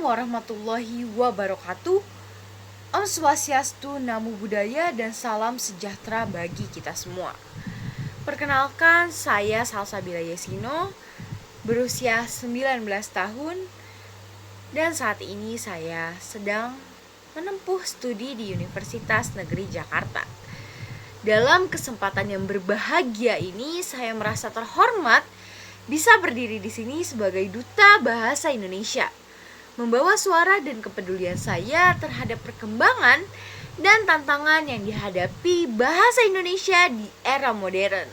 warahmatullahi wabarakatuh. Om Swastiastu, Namo Buddhaya, dan salam sejahtera bagi kita semua. Perkenalkan, saya Salsabila Yesino, berusia 19 tahun, dan saat ini saya sedang menempuh studi di Universitas Negeri Jakarta. Dalam kesempatan yang berbahagia ini, saya merasa terhormat bisa berdiri di sini sebagai Duta Bahasa Indonesia, membawa suara dan kepedulian saya terhadap perkembangan dan tantangan yang dihadapi bahasa Indonesia di era modern.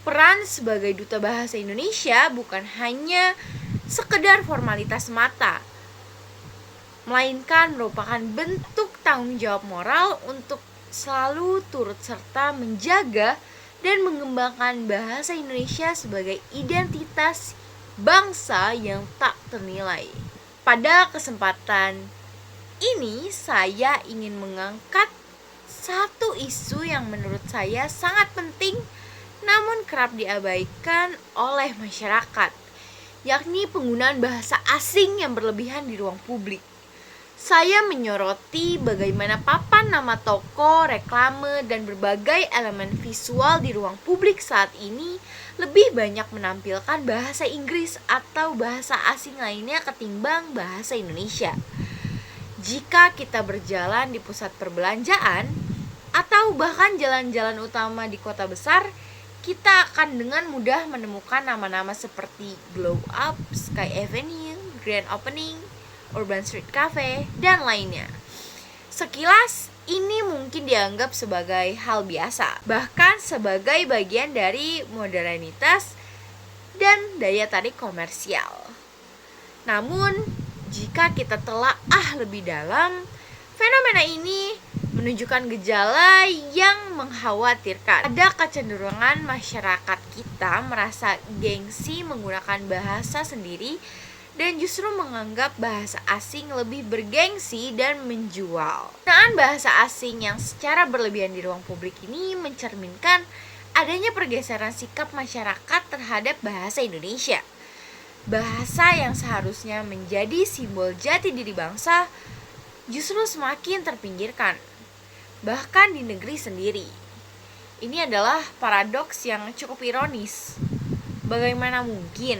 Peran sebagai Duta Bahasa Indonesia bukan hanya sekedar formalitas semata, melainkan merupakan bentuk tanggung jawab moral untuk selalu turut serta menjaga dan mengembangkan bahasa Indonesia sebagai identitas bangsa yang tak ternilai. Pada kesempatan ini, saya ingin mengangkat satu isu yang menurut saya sangat penting namun kerap diabaikan oleh masyarakat, yakni penggunaan bahasa asing yang berlebihan di ruang publik. Saya menyoroti bagaimana papan nama toko, reklame, dan berbagai elemen visual di ruang publik saat ini lebih banyak menampilkan bahasa Inggris atau bahasa asing lainnya ketimbang bahasa Indonesia. Jika kita berjalan di pusat perbelanjaan atau bahkan jalan-jalan utama di kota besar, kita akan dengan mudah menemukan nama-nama seperti Glow Up, Sky Avenue, Grand Opening, Urban Street Cafe, dan lainnya. Sekilas, ini mungkin dianggap sebagai hal biasa, bahkan sebagai bagian dari modernitas dan daya tarik komersial. Namun, jika kita telaah lebih dalam, fenomena ini menunjukkan gejala yang mengkhawatirkan. Ada kecenderungan masyarakat kita merasa gengsi menggunakan bahasa sendiri dan justru menganggap bahasa asing lebih bergengsi dan menjual. Penggunaan bahasa asing yang secara berlebihan di ruang publik ini mencerminkan adanya pergeseran sikap masyarakat terhadap bahasa Indonesia. Bahasa yang seharusnya menjadi simbol jati diri bangsa justru semakin terpinggirkan, bahkan di negeri sendiri. Ini adalah paradoks yang cukup ironis. Bagaimana mungkin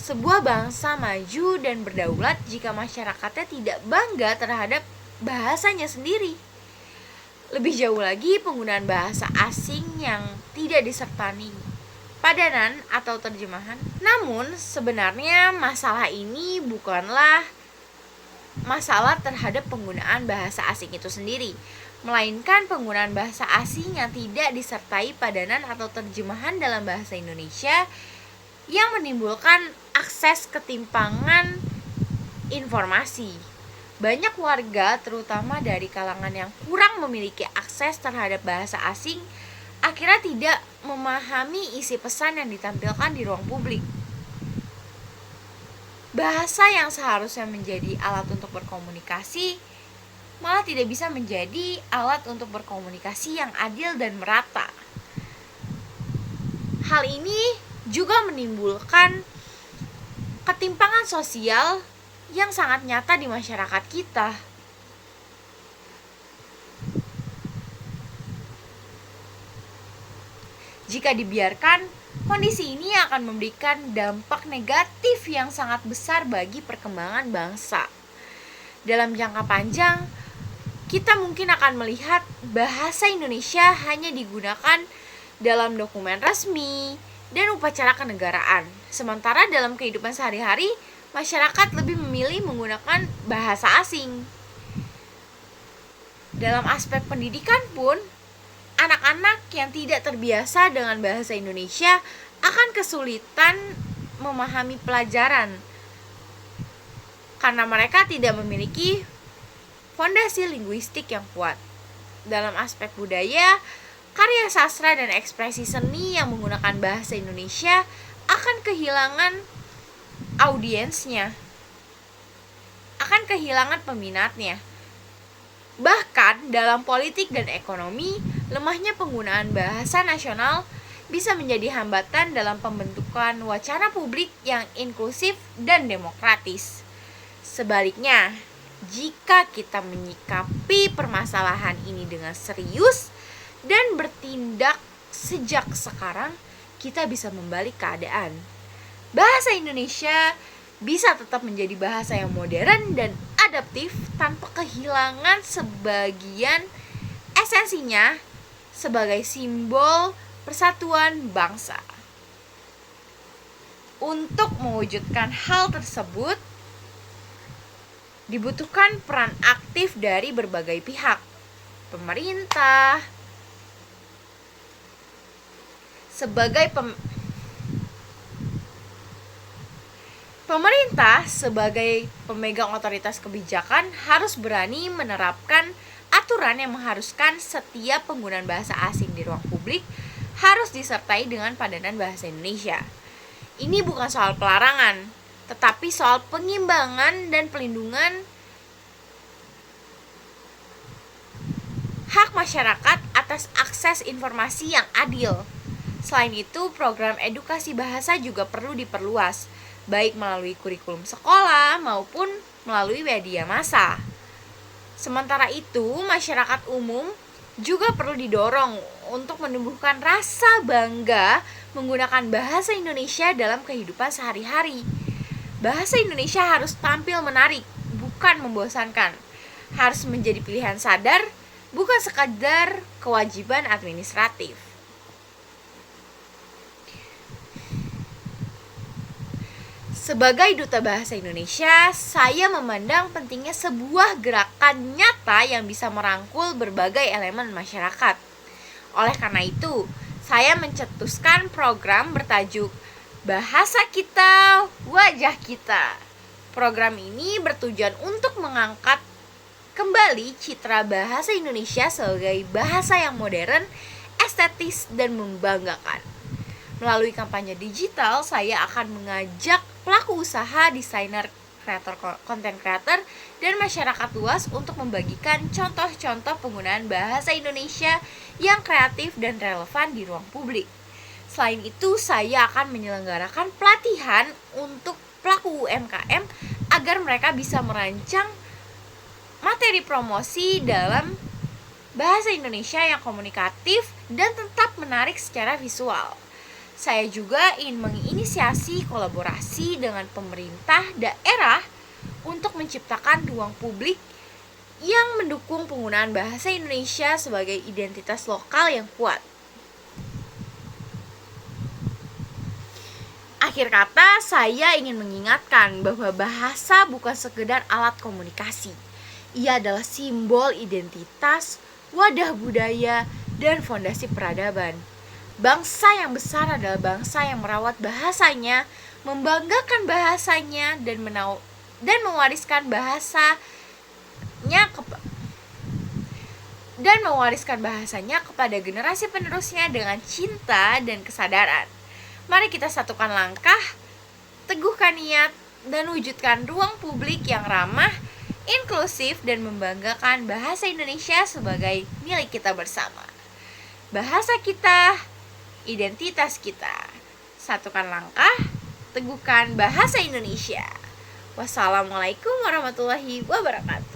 sebuah bangsa maju dan berdaulat jika masyarakatnya tidak bangga terhadap bahasanya sendiri? Lebih jauh lagi, penggunaan bahasa asing yang tidak disertai padanan atau terjemahan. Namun, sebenarnya masalah ini bukanlah masalah terhadap penggunaan bahasa asing itu sendiri, melainkan penggunaan bahasa asing yang tidak disertai padanan atau terjemahan dalam bahasa Indonesia yang menimbulkan akses ketimpangan informasi. Banyak warga, terutama dari kalangan yang kurang memiliki akses terhadap bahasa asing, akhirnya tidak memahami isi pesan yang ditampilkan di ruang publik. Bahasa yang seharusnya menjadi alat untuk berkomunikasi malah tidak bisa menjadi alat untuk berkomunikasi yang adil dan merata. Hal ini juga menimbulkan ketimpangan sosial yang sangat nyata di masyarakat kita. Jika dibiarkan, kondisi ini akan memberikan dampak negatif yang sangat besar bagi perkembangan bangsa. Dalam jangka panjang, kita mungkin akan melihat bahasa Indonesia hanya digunakan dalam dokumen resmi dan upacara kenegaraan. Sementara dalam kehidupan sehari-hari, masyarakat lebih memilih menggunakan bahasa asing. Dalam aspek pendidikan pun, anak-anak yang tidak terbiasa dengan bahasa Indonesia akan kesulitan memahami pelajaran karena mereka tidak memiliki fondasi linguistik yang kuat. Dalam aspek budaya, karya sastra dan ekspresi seni yang menggunakan bahasa Indonesia akan kehilangan audiensnya, akan kehilangan peminatnya. Bahkan dalam politik dan ekonomi, lemahnya penggunaan bahasa nasional bisa menjadi hambatan dalam pembentukan wacana publik yang inklusif dan demokratis. Sebaliknya, jika kita menyikapi permasalahan ini dengan serius dan bertindak sejak sekarang, kita bisa membalik keadaan. Bahasa Indonesia bisa tetap menjadi bahasa yang modern dan adaptif tanpa kehilangan sebagian esensinya sebagai simbol persatuan bangsa. Untuk mewujudkan hal tersebut, dibutuhkan peran aktif dari berbagai pihak. Pemerintah sebagai pemegang otoritas kebijakan harus berani menerapkan aturan yang mengharuskan setiap penggunaan bahasa asing di ruang publik harus disertai dengan padanan bahasa Indonesia. Ini bukan soal pelarangan, tetapi soal pengimbangan dan pelindungan hak masyarakat atas akses informasi yang adil. Selain itu, program edukasi bahasa juga perlu diperluas, baik melalui kurikulum sekolah maupun melalui media massa. Sementara itu, masyarakat umum juga perlu didorong untuk menumbuhkan rasa bangga menggunakan bahasa Indonesia dalam kehidupan sehari-hari. Bahasa Indonesia harus tampil menarik, bukan membosankan. Harus menjadi pilihan sadar, bukan sekadar kewajiban administratif. Sebagai Duta Bahasa Indonesia, saya memandang pentingnya sebuah gerakan nyata yang bisa merangkul berbagai elemen masyarakat. Oleh karena itu, saya mencetuskan program bertajuk Bahasa Kita, Wajah Kita. Program ini bertujuan untuk mengangkat kembali citra bahasa Indonesia sebagai bahasa yang modern, estetis, dan membanggakan. Melalui kampanye digital, saya akan mengajak pelaku usaha, desainer, konten kreator, dan masyarakat luas untuk membagikan contoh-contoh penggunaan bahasa Indonesia yang kreatif dan relevan di ruang publik. Selain itu, saya akan menyelenggarakan pelatihan untuk pelaku UMKM agar mereka bisa merancang materi promosi dalam bahasa Indonesia yang komunikatif dan tetap menarik secara visual. Saya juga ingin menginisiasi kolaborasi dengan pemerintah daerah untuk menciptakan ruang publik yang mendukung penggunaan bahasa Indonesia sebagai identitas lokal yang kuat. Akhir kata, saya ingin mengingatkan bahwa bahasa bukan sekedar alat komunikasi. Ia adalah simbol identitas, wadah budaya, dan fondasi peradaban. Bangsa yang besar adalah bangsa yang merawat bahasanya, membanggakan bahasanya, dan mewariskan bahasanya kepada generasi penerusnya dengan cinta dan kesadaran. Mari kita satukan langkah, teguhkan niat, dan wujudkan ruang publik yang ramah, inklusif, dan membanggakan bahasa Indonesia sebagai milik kita bersama. Bahasa kita, identitas kita. Satukan langkah, teguhkan bahasa Indonesia. Wassalamualaikum warahmatullahi wabarakatuh.